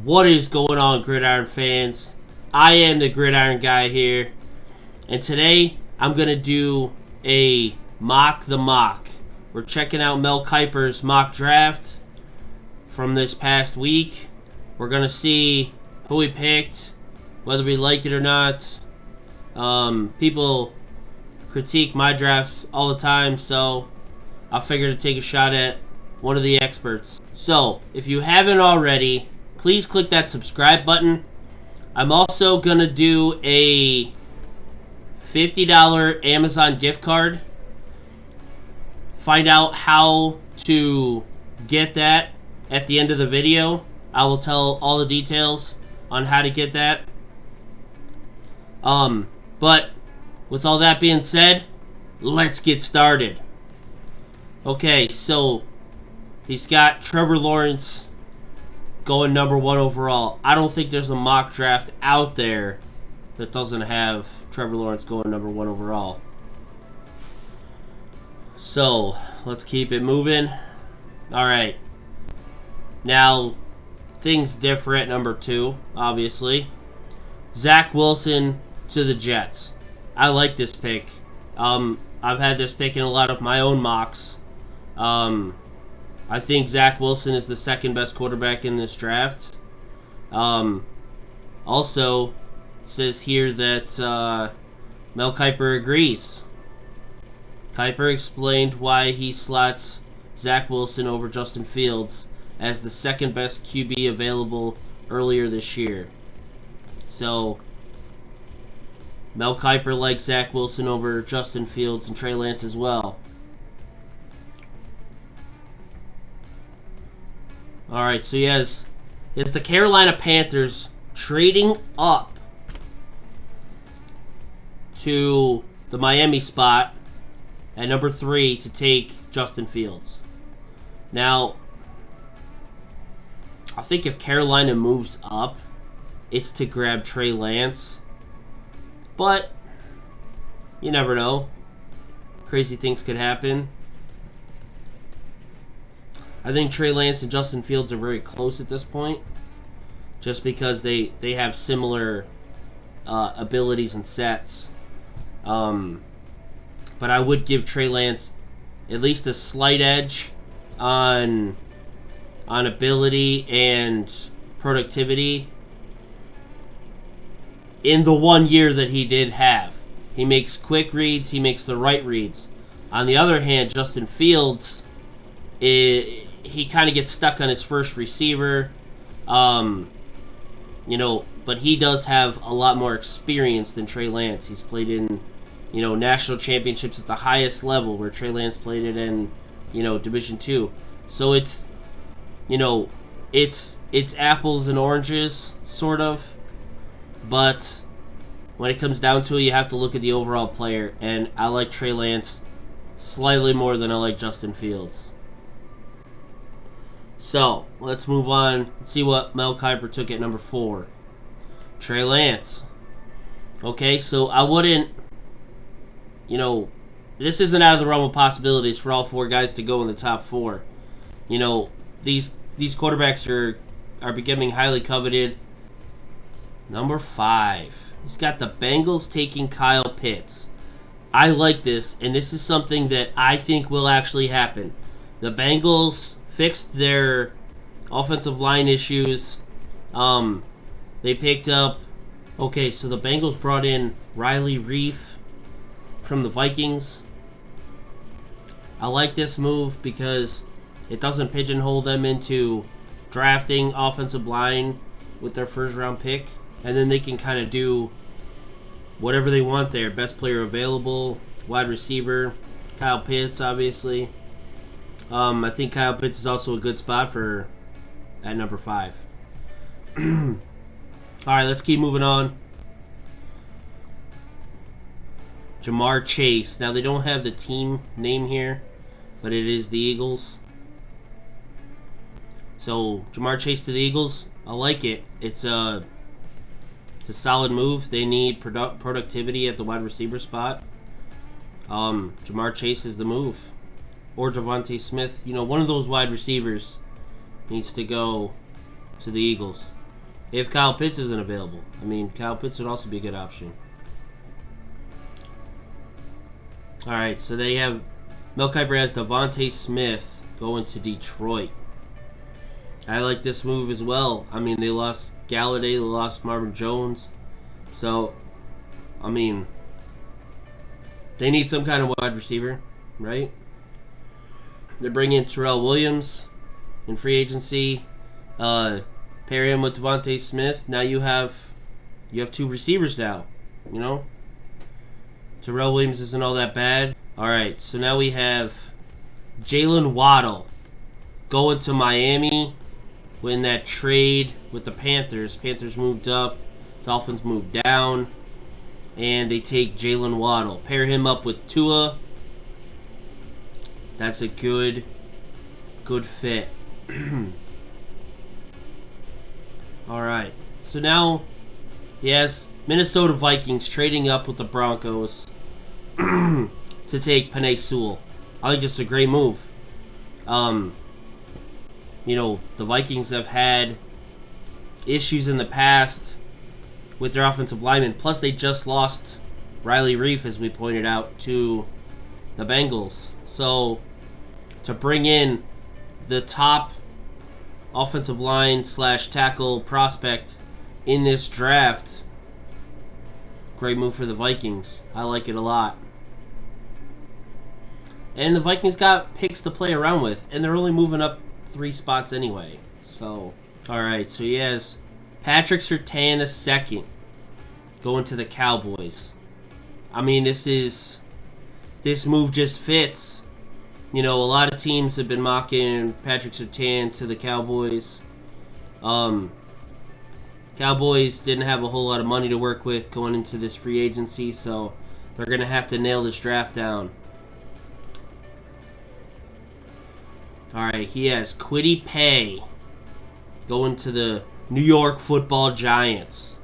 What is going on, Gridiron fans? I am the Gridiron Guy here, and today I'm going to do a mock the mock. We're checking out Mel Kiper's mock draft from this past week. We're going to see who we picked, whether we like it or not. People critique my drafts all the time, so I figured to take a shot at one of the experts. So, if you haven't already, please click that subscribe button. I'm also going to do a $50 Amazon gift card. Find out how to get that at the end of the video. I will tell all the details on how to get that. But with all that being said, let's get started. Okay, so he's got Trevor Lawrence going number 1 overall. I don't think there's a mock draft out there that doesn't have Trevor Lawrence going number 1 overall. So, let's keep it moving. Alright. Now, things differ at number 2, obviously. Zach Wilson to the Jets. I like this pick. I've had this pick in a lot of my own mocks. I think Zach Wilson is the second best quarterback in this draft. Also, it says here that Mel Kiper agrees. Kiper explained why he slots Zach Wilson over Justin Fields as the second best QB available earlier this year. So, Mel Kiper likes Zach Wilson over Justin Fields and Trey Lance as well. Alright, so he has the Carolina Panthers trading up to the Miami spot at number 3 to take Justin Fields. Now, I think if Carolina moves up, it's to grab Trey Lance. But, you never know. Crazy things could happen. I think Trey Lance and Justin Fields are very close at this point, just because they have similar abilities and sets. But I would give Trey Lance at least a slight edge on ability and productivity in the 1 year that he did have. He makes quick reads, he makes the right reads. On the other hand, Justin Fields, he kind of gets stuck on his first receiver, but he does have a lot more experience than Trey Lance. He's played in, national championships at the highest level, where Trey Lance played it in, Division II. So it's apples and oranges, sort of. But when it comes down to it, you have to look at the overall player, and I like Trey Lance slightly more than I like Justin Fields. So, let's move on and see what Mel Kiper took at number 4. Trey Lance. Okay, so I wouldn't, this isn't out of the realm of possibilities for all 4 guys to go in the top 4. These quarterbacks are becoming highly coveted. Number 5. He's got the Bengals taking Kyle Pitts. I like this, and this is something that I think will actually happen. The Bengals fixed their offensive line issues. They picked up... Okay, so the Bengals brought in Riley Reef from the Vikings. I like this move because it doesn't pigeonhole them into drafting offensive line with their first round pick. And then they can kind of do whatever they want there. Best player available, wide receiver, Kyle Pitts, obviously. I think Kyle Pitts is also a good spot at number 5. Alright, let's keep moving on. Jamar Chase. Now, they don't have the team name here, but it is the Eagles. So, Jamar Chase to the Eagles. I like it. It's a solid move. They need productivity at the wide receiver spot. Jamar Chase is the move. Or Devin Smith. One of those wide receivers needs to go to the Eagles. if Kyle Pitts isn't available. I mean, Kyle Pitts would also be a good option. Alright, so they have Mel Kiper has Devin Smith going to Detroit. I like this move as well. I mean, they lost Galladay, they lost Marvin Jones. So, I mean, they need some kind of wide receiver, right? They bring in Terrell Williams in free agency. Pair him with Devin Smith. Now you have 2 receivers now. You know, Terrell Williams isn't all that bad. All right, so now we have Jalen Waddle going to Miami. When that trade with the Panthers moved up, Dolphins moved down, and they take Jalen Waddle. Pair him up with Tua. That's a good fit. Alright, so now he has Minnesota Vikings trading up with the Broncos to take Penei Sewell. I think it's a great move. You know, the Vikings have had issues in the past with their offensive linemen. Plus, they just lost Riley Reef, as we pointed out, to the Bengals. So, to bring in the top offensive line / tackle prospect in this draft, great move for the Vikings. I like it a lot. And the Vikings got picks to play around with, and they're only moving up 3 spots anyway. So, alright, so he has Patrick Surtain II going to the Cowboys. I mean, this move just fits. You know, a lot of teams have been mocking Patrick Surtain to the Cowboys. Cowboys didn't have a whole lot of money to work with going into this free agency, so they're going to have to nail this draft down. Alright, he has Kwity Paye going to the New York Football Giants.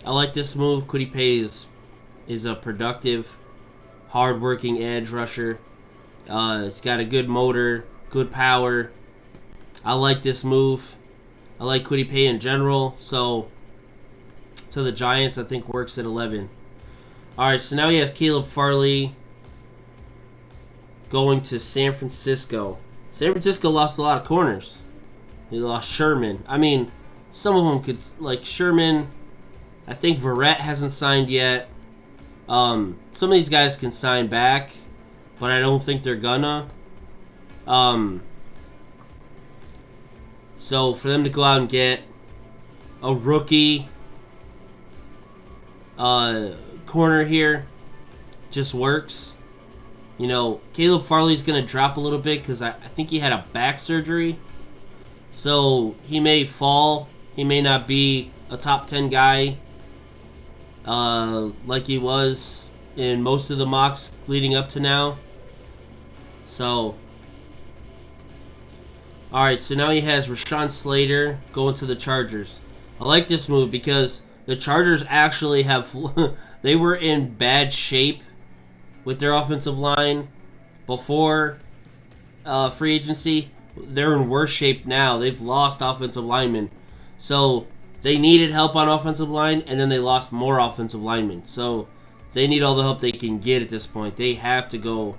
I like this move. Kwity Paye is a productive, hard-working edge rusher. He's got a good motor, good power. I like this move. I like Kwity Paye in general. So, to the Giants, I think works at 11. Alright, so now he has Caleb Farley going to San Francisco. San Francisco lost a lot of corners. They lost Sherman. I mean, some of them could, like Sherman. I think Verrett hasn't signed yet. Some of these guys can sign back, but I don't think they're gonna. So for them to go out and get a rookie corner here just works. You know, Caleb Farley's going to drop a little bit because I think he had a back surgery. So he may fall. He may not be a top 10 guy like he was in most of the mocks leading up to now. So, alright, so now he has Rashawn Slater going to the Chargers. I like this move because the Chargers actually have... they were in bad shape with their offensive line before free agency. They're in worse shape now. They've lost offensive linemen. So they needed help on offensive line, and then they lost more offensive linemen. So they need all the help they can get at this point. They have to go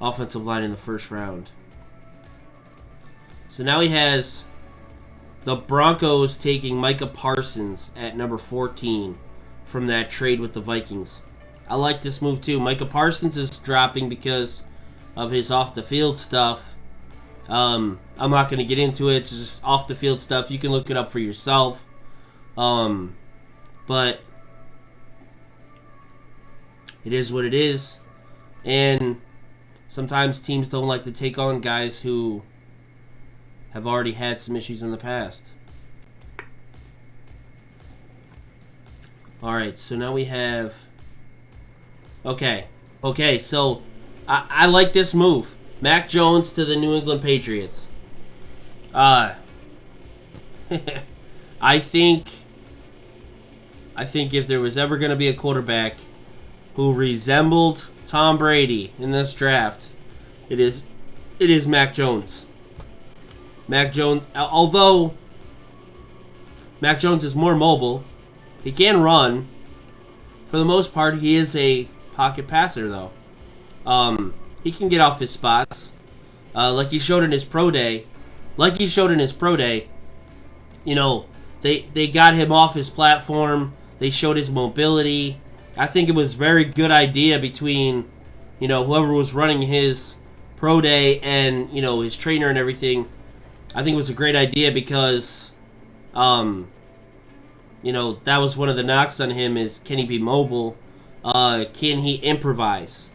offensive line in the first round. So now he has the Broncos taking Micah Parsons at number 14 from that trade with the Vikings. I like this move too. Micah Parsons is dropping because of his off-the-field stuff. I'm not going to get into it. It's just off-the-field stuff. You can look it up for yourself. But it is what it is. And sometimes teams don't like to take on guys who have already had some issues in the past. Alright, so now we have... Okay, so I like this move. Mac Jones to the New England Patriots. I think if there was ever going to be a quarterback who resembled Tom Brady in this draft, it is Mac Jones. Mac Jones, although Mac Jones is more mobile. He can run. For the most part, he is a pocket passer, though. He can get off his spots. Like he showed in his pro day. You know, they got him off his platform. They showed his mobility. I think it was a very good idea between, you know, whoever was running his pro day and, you know, his trainer and everything. I think it was a great idea because, you know, that was one of the knocks on him is, can he be mobile? Can he improvise?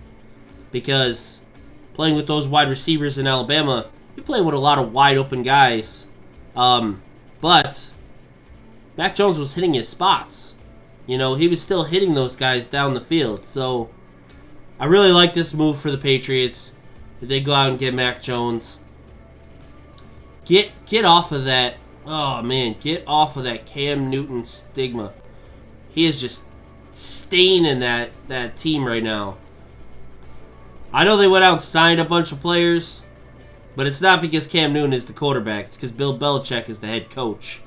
Because playing with those wide receivers in Alabama, you play with a lot of wide open guys. But Mac Jones was hitting his spots. You know, he was still hitting those guys down the field. So I really like this move for the Patriots. They go out and get Mac Jones. Get off of that. Oh, man. Get off of that Cam Newton stigma. He is just staining that team right now. I know they went out and signed a bunch of players, but it's not because Cam Newton is the quarterback. It's because Bill Belichick is the head coach.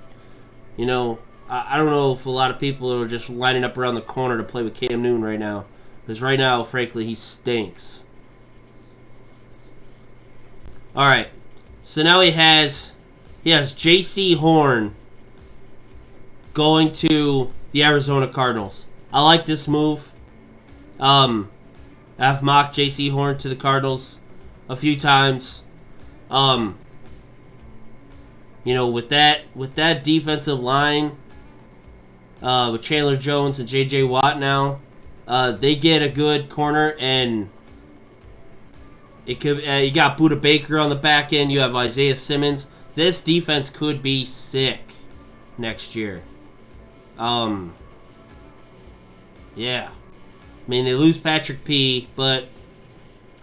You know, I don't know if a lot of people are just lining up around the corner to play with Cam Newton right now. Because right now, frankly, he stinks. Alright. So now he has J.C. Horn going to the Arizona Cardinals. I like this move. I've mocked J.C. Horn to the Cardinals a few times. You know, with that defensive line, with Chandler Jones and J.J. Watt now, they get a good corner, and it could. You got Budda Baker on the back end. You have Isaiah Simmons. This defense could be sick next year. Yeah. I mean, they lose Patrick P, but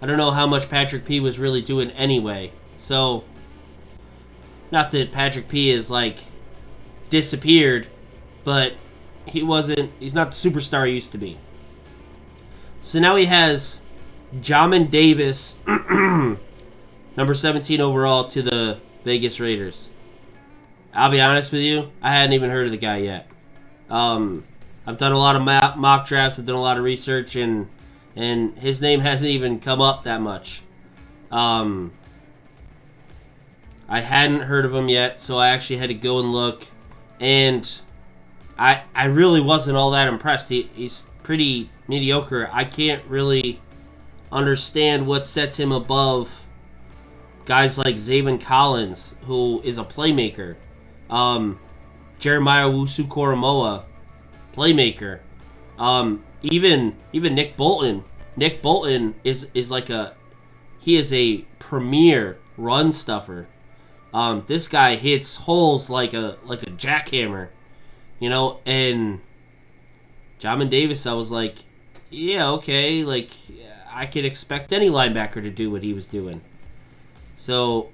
I don't know how much Patrick P was really doing anyway. So, not that Patrick P is, like, disappeared, but he's not the superstar he used to be. So now he has Jamin Davis, number 17 overall, to the Vegas Raiders. I'll be honest with you, I hadn't even heard of the guy yet. I've done a lot of mock drafts, I've done a lot of research, and his name hasn't even come up that much. I hadn't heard of him yet, so I actually had to go and look, and I really wasn't all that impressed. He's pretty mediocre. I can't really understand what sets him above guys like Zaven Collins, who is a playmaker. Jeremiah Owusu-Koramoah, playmaker. Even Nick Bolton. Nick Bolton is like he is a premier run stuffer. This guy hits holes like a jackhammer, you know. And Jamin Davis, I was like, yeah, okay, like I could expect any linebacker to do what he was doing. So,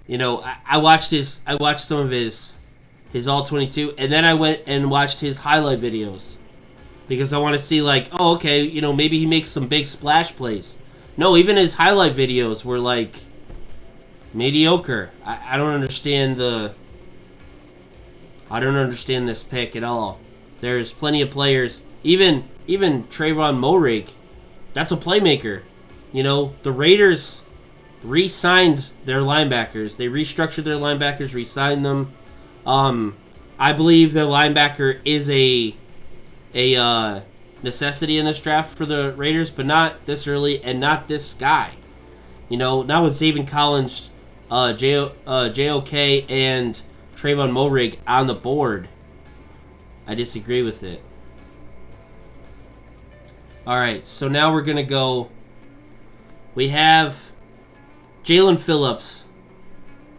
you know, I watched some of his all 22, and then I went and watched his highlight videos because I want to see, like, oh, okay, you know, maybe he makes some big splash plays. No, even his highlight videos were like mediocre. I don't understand this pick at all. There's plenty of players. Even Trayvon Murry, that's a playmaker. You know, the Raiders re-signed their linebackers. They restructured their linebackers, re-signed them. I believe the linebacker is a necessity in this draft for the Raiders, but not this early and not this guy. You know, not with Zaven Collins, JOK, and Trayvon Murry on the board. I disagree with it. Alright, so now we're going to go. We have Jalen Phillips.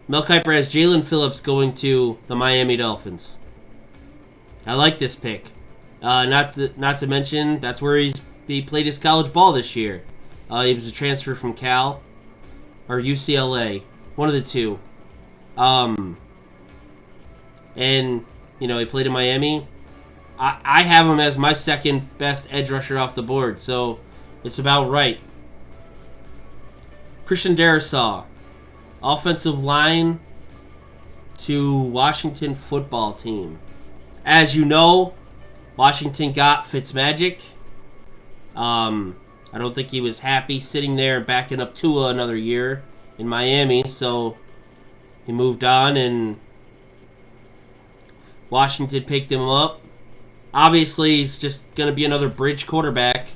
Mel Kiper has Jalen Phillips going to the Miami Dolphins. I like this pick. Not to mention, that's where he played his college ball this year. He was a transfer from Cal or UCLA, one of the two. And you know, he played in Miami. I have him as my second best edge rusher off the board, so it's about right. Christian Darrisaw, offensive line. to Washington football team. As you know, Washington got Fitzmagic. I don't think he was happy sitting there and backing up Tua another year in Miami, so he moved on and Washington picked him up. Obviously, he's just going to be another bridge quarterback.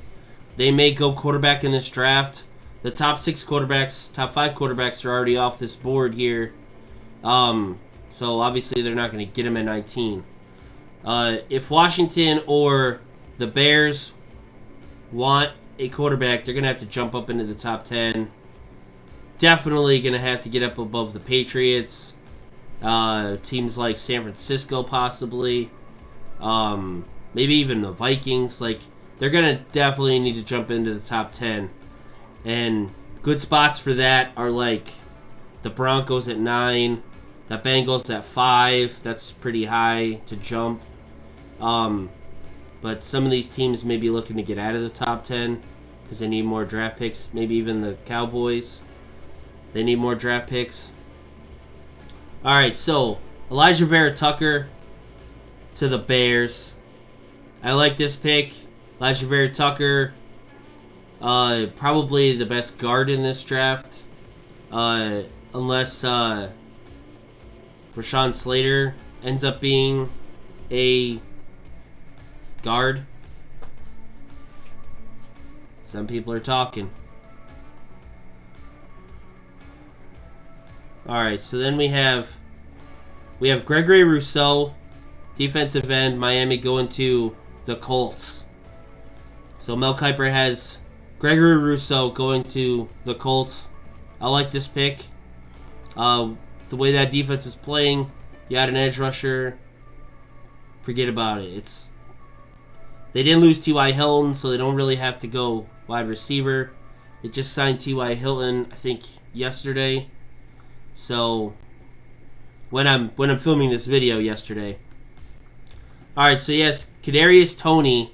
They may go quarterback in this draft. The top 6 quarterbacks, top 5 quarterbacks are already off this board here. So obviously they're not going to get him at 19. If Washington or the Bears want a quarterback, they're going to have to jump up into the top 10. Definitely going to have to get up above the Patriots. Teams like San Francisco possibly. Maybe even the Vikings. Like, they're going to definitely need to jump into the top 10. And good spots for that are like the Broncos at 9, the Bengals at 5. That's pretty high to jump. But some of these teams may be looking to get out of the top 10 because they need more draft picks. Maybe even the Cowboys. They need more draft picks. Alright, so Elijah Vera-Tucker to the Bears. I like this pick. Elijah Vera-Tucker, probably the best guard in this draft. Unless Rashawn Slater ends up being a guard. Some people are talking. Alright, so then we have Gregory Russo, defensive end, Miami, going to the Colts. So Mel Kiper has Gregory Russo going to the Colts. I like this pick. The way that defense is playing, you had an edge rusher. Forget about it. They didn't lose T.Y. Hilton, so they don't really have to go wide receiver. They just signed T.Y. Hilton, I think, yesterday. So when I'm filming this video yesterday. Alright, so yes, Kadarius Toney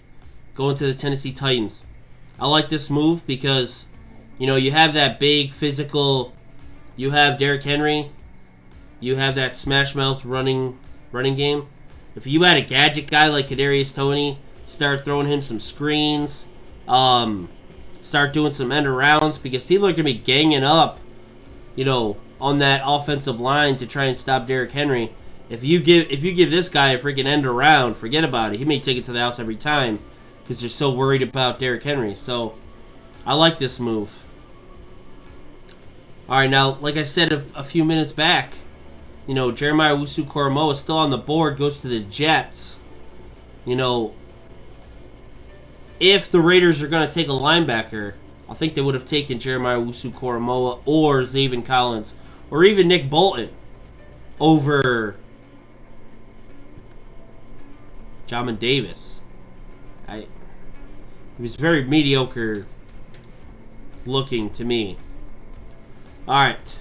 going to the Tennessee Titans. I like this move because, you have that big physical, you have Derrick Henry, you have that smash mouth running game. If you had a gadget guy like Kadarius Toney, start throwing him some screens, start doing some end arounds, because people are going to be ganging up, on that offensive line to try and stop Derrick Henry. If you give this guy a freaking end around, forget about it. He may take it to the house every time because they're so worried about Derrick Henry. So I like this move. All right, now, like I said a few minutes back, Jeremiah Owusu-Koramoah is still on the board, goes to the Jets. If the Raiders are going to take a linebacker, I think they would have taken Jeremiah Owusu-Koramoah or Zaven Collins or even Nick Bolton over Jamin Davis. He was very mediocre looking to me. Alright.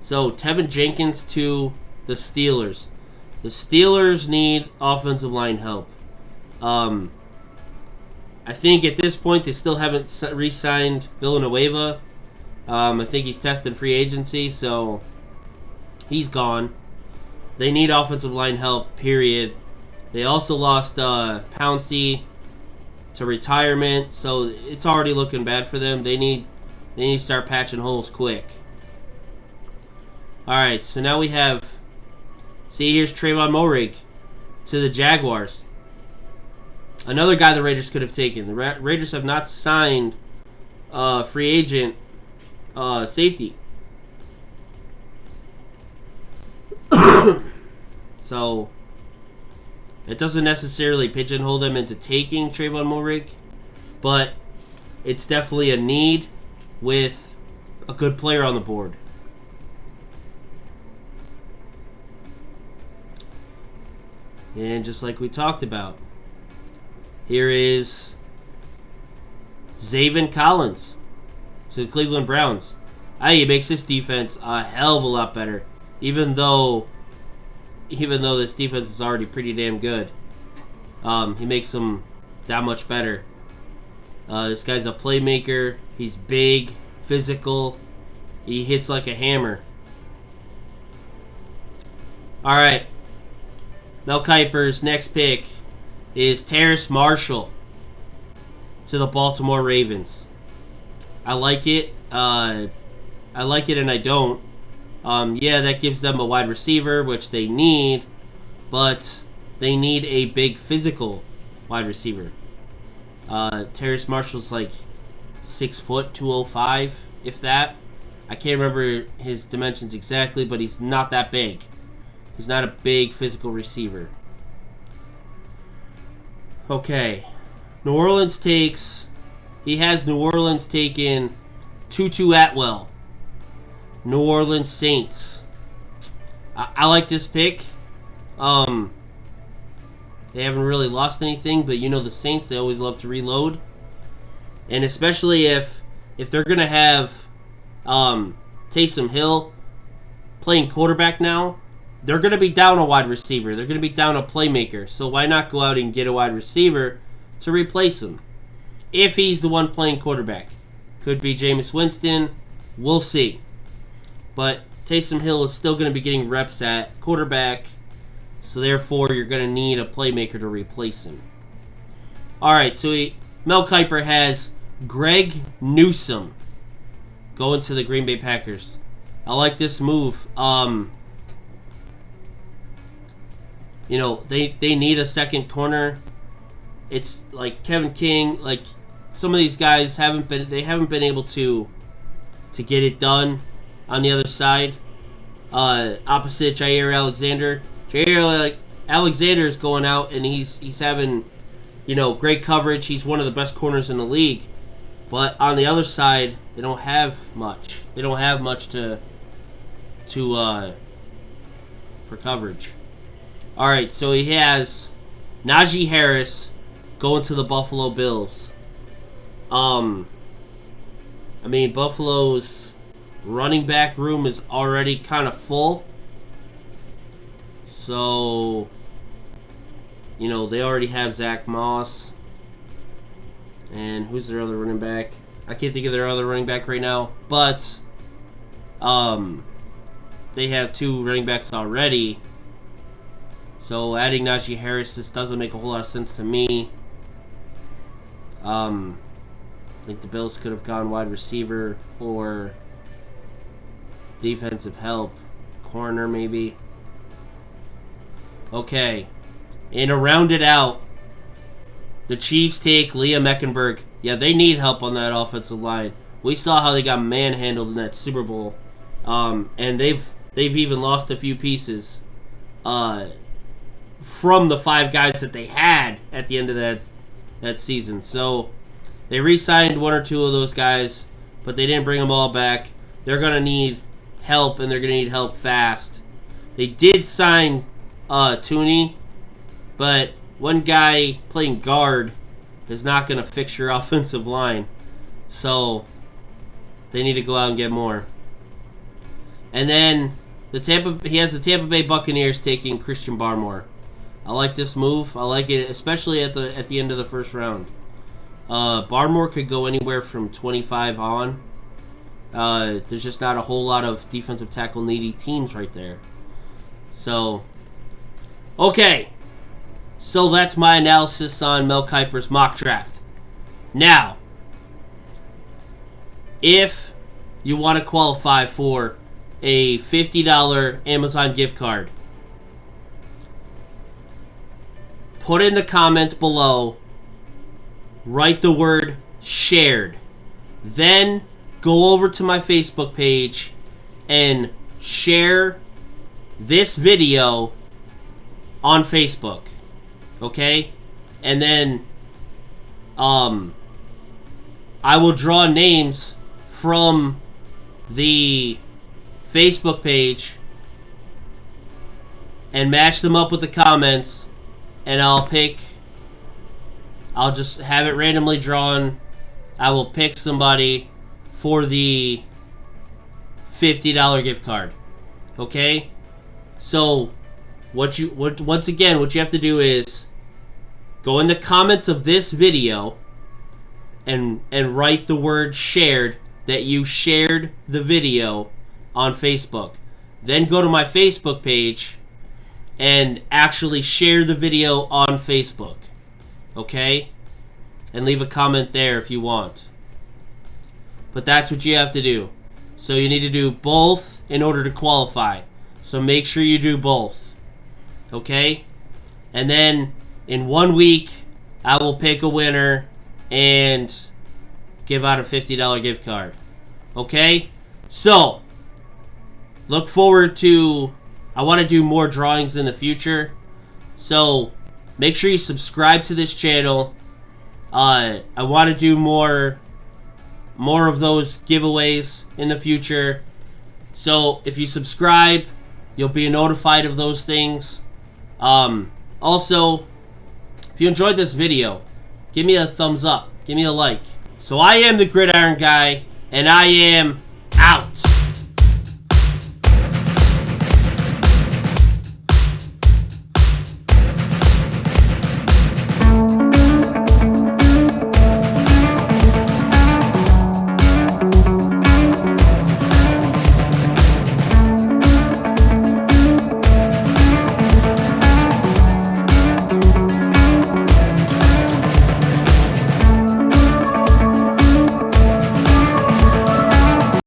So, Tevin Jenkins to the Steelers. The Steelers need offensive line help. I think at this point they still haven't re-signed Villanueva. I think he's tested free agency, so he's gone. They need offensive line help, period. They also lost Pouncey to retirement, so it's already looking bad for them. They need to start patching holes quick. Alright, so now we have... See, here's Trayvon Murry to the Jaguars. Another guy the Raiders could have taken. The Raiders have not signed free agent safety. So, it doesn't necessarily pigeonhole them into taking Trayvon Murry, but it's definitely a need with a good player on the board. And just like we talked about, here is Zaven Collins to the Cleveland Browns. He makes this defense a hell of a lot better, even though this defense is already pretty damn good. He makes them that much better. This guy's a playmaker. He's big, physical. He hits like a hammer. All right. Mel Kiper's next pick is Terrace Marshall to the Baltimore Ravens. I like it. I like it and I don't. Yeah, that gives them a wide receiver, which they need, but they need a big physical wide receiver. Terrace Marshall's like 6 foot, 205, if that. I can't remember his dimensions exactly, but he's not that big. He's not a big physical receiver. Okay. New Orleans taken Tutu Atwell. New Orleans Saints. I like this pick. They haven't really lost anything, but you know the Saints, they always love to reload. And especially if they're going to have Taysom Hill playing quarterback now, they're going to be down a wide receiver. They're going to be down a playmaker. So why not go out and get a wide receiver to replace him? If he's the one playing quarterback. Could be Jameis Winston. We'll see. But Taysom Hill is still going to be getting reps at quarterback. So therefore, you're going to need a playmaker to replace him. Alright, so Mel Kiper has Greg Newsome going to the Green Bay Packers. I like this move. You know, they need a second corner. It's like Kevin King, like some of these guys haven't been able to get it done on the other side. Opposite Jair Alexander. Jair Alexander is going out and he's having, you know, great coverage. He's one of the best corners in the league. But on the other side, they don't have much. They don't have much for coverage. All right, so he has Najee Harris going to the Buffalo Bills. I mean, Buffalo's running back room is already kind of full. So, you know, they already have Zach Moss. And who's their other running back? I can't think of their other running back right now. But, they have 2 running backs already. So, adding Najee Harris just doesn't make a whole lot of sense to me. I think the Bills could have gone wide receiver or defensive help. Corner, maybe. Okay. And to round it out, the Chiefs take Liam Eckenberg. Yeah, they need help on that offensive line. We saw how they got manhandled in that Super Bowl. And they've even lost a few pieces from the 5 guys that they had at the end of that season. So they re-signed 1 or 2 of those guys, but they didn't bring them all back. They're going to need help, and they're going to need help fast. They did sign Tooney, but one guy playing guard is not going to fix your offensive line. So they need to go out and get more. And then he has the Tampa Bay Buccaneers taking Christian Barmore. I like this move. I like it, especially at the end of the first round. Barmore could go anywhere from 25 on. There's just not a whole lot of defensive tackle needy teams right there. So, okay. So that's my analysis on Mel Kiper's mock draft. Now, if you want to qualify for a $50 Amazon gift card, put in the comments below, write the word shared. Then go over to my Facebook page and share this video on Facebook. Okay? And then I will draw names from the Facebook page and match them up with the comments, and I'll just have it randomly drawn. I will pick somebody for the $50 gift card. Okay? So once again, what you have to do is go in the comments of this video and write the word shared, that you shared the video on Facebook. Then go to my Facebook page and actually share the video on Facebook. Okay? And leave a comment there if you want. But that's what you have to do. So you need to do both in order to qualify. So make sure you do both. Okay? And then in 1 week, I will pick a winner and give out a $50 gift card. Okay? So, look forward to... I want to do more drawings in the future. So, make sure you subscribe to this channel. I want to do more of those giveaways in the future. So, if you subscribe, you'll be notified of those things. Also, if you enjoyed this video, give me a thumbs up. Give me a like. So I am the Gridiron Guy, and I am out.